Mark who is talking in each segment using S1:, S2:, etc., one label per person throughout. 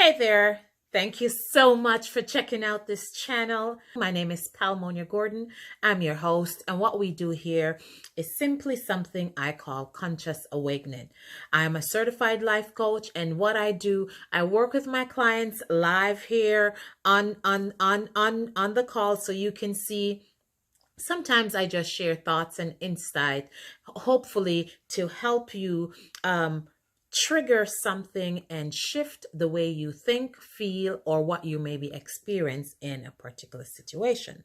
S1: Hey there. Thank you so much for checking out this channel. My name is Palmonia Gordon. I'm your host, and what we do here is simply something I call conscious awakening. I'm a certified life coach, and what I do, I work with my clients live here on the call so you can see. Sometimes I just share thoughts and insight, hopefully to help you trigger something and shift the way you think, feel, or what you maybe experience in a particular situation.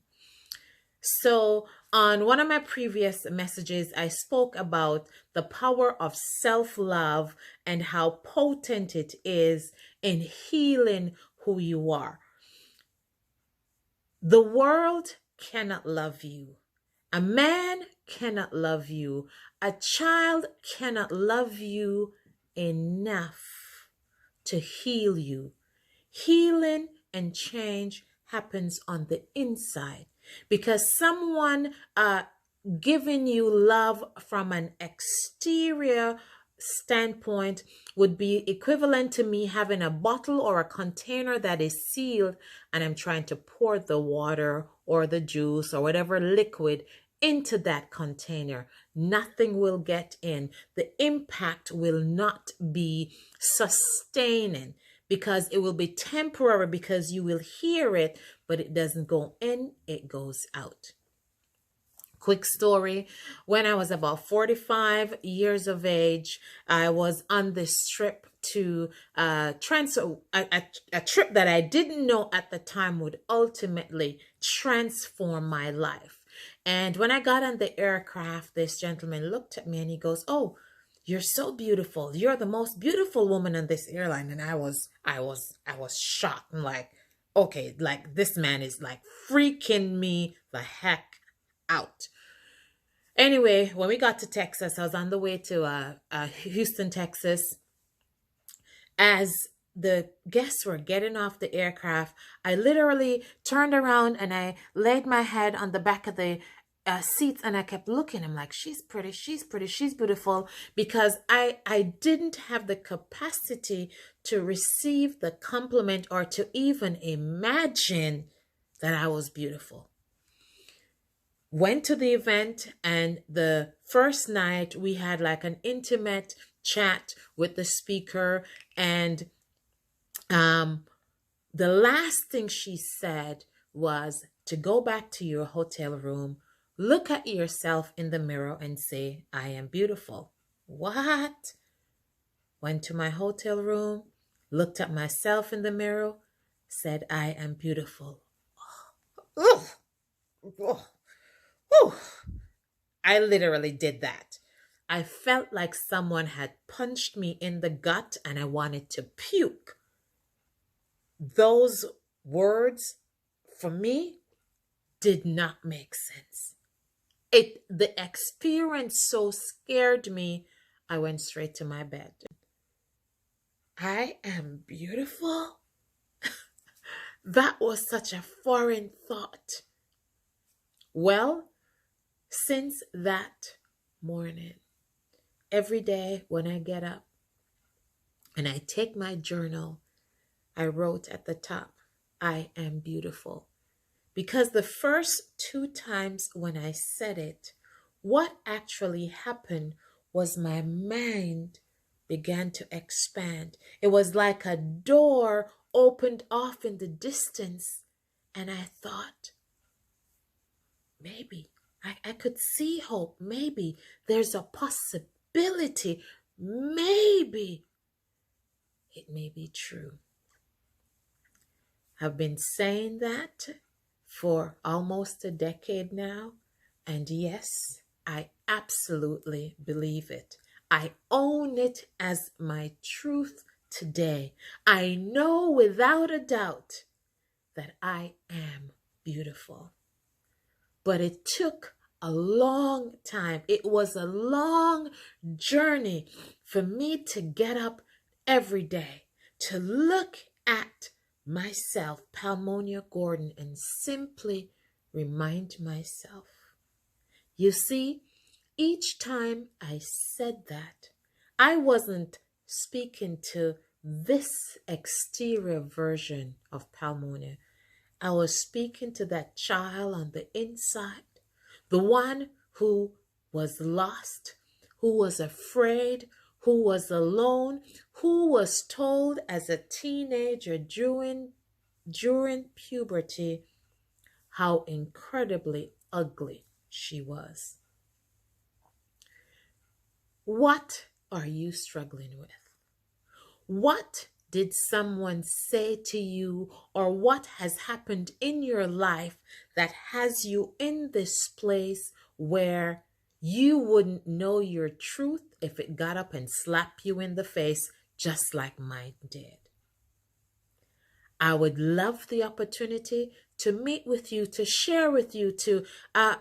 S1: So, on one of my previous messages, I spoke about the power of self love and how potent it is in healing who you are. The world cannot love you. A man cannot love you. A child cannot love you enough to heal you. Healing and change happens on the inside because someone giving you love from an exterior standpoint would be equivalent to me having a bottle or a container that is sealed and I'm trying to pour the water or the juice or whatever liquid into that container. Nothing will get in. The impact will not be sustaining because it will be temporary because you will hear it, but it doesn't go in, it goes out. Quick story. When I was about 45 years of age, I was on this trip to transfer a trip that I didn't know at the time would ultimately transform my life. And when I got on the aircraft, this gentleman looked at me and he goes, "Oh, you're so beautiful. You're the most beautiful woman on this airline." And I was shocked. I'm like, okay, like this man is like freaking me the heck out. Anyway, when we got to Texas, I was on the way to Houston, Texas. As the guests were getting off the aircraft, I literally turned around and I laid my head on the back of the seats and I kept looking. I'm like, she's pretty, she's pretty, she's beautiful, because I didn't have the capacity to receive the compliment or to even imagine that I was beautiful. Went to the event, and the first night we had like an intimate chat with the speaker, and the last thing she said was to go back to your hotel room, look at yourself in the mirror and say, "I am beautiful." What? Went to my hotel room, looked at myself in the mirror, said, "I am beautiful." Oh, oh, oh. I literally did that. I felt like someone had punched me in the gut and I wanted to puke. Those words, for me, did not make sense. The experience so scared me, I went straight to my bed. I am beautiful? That was such a foreign thought. Well, since that morning, every day when I get up and I take my journal, I wrote at the top, "I am beautiful." Because the first two times when I said it, what actually happened was my mind began to expand. It was like a door opened off in the distance, and I thought, maybe I could see hope. Maybe there's a possibility. Maybe it may be true. I've been saying that for almost a decade now, and yes, I absolutely believe it. I own it as my truth today. I know without a doubt that I am beautiful. But it took a long time. It was a long journey for me to get up every day, to look at myself, Palmonia Gordon, and simply remind myself. You see, each time I said that, I wasn't speaking to this exterior version of Palmonia. I was speaking to that child on the inside, the one who was lost, who was afraid, who was alone, who was told as a teenager during puberty how incredibly ugly she was. What are you struggling with? What did someone say to you, or what has happened in your life that has you in this place where you wouldn't know your truth if it got up and slapped you in the face just like mine did? I would love the opportunity to meet with you, to share with you, to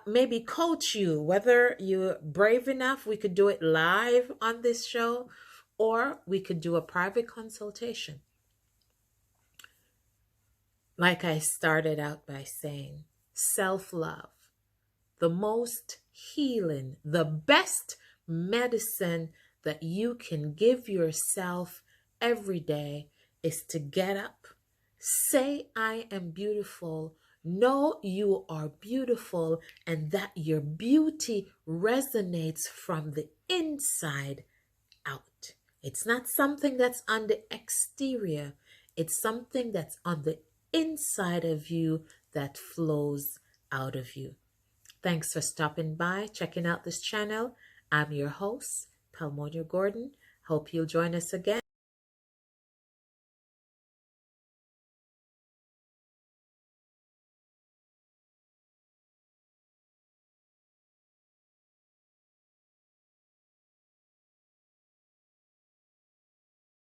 S1: maybe coach you, whether you're brave enough, we could do it live on this show, or we could do a private consultation. Like I started out by saying, self-love, the most healing, the best medicine that you can give yourself every day is to get up, say, I am beautiful, know you are beautiful, and that your beauty resonates from the inside out. It's not something that's on the exterior, it's something that's on the inside of you that flows out of you. Thanks for stopping by, checking out this channel. I'm your host, Palmonia Gordon. Hope you'll join us again.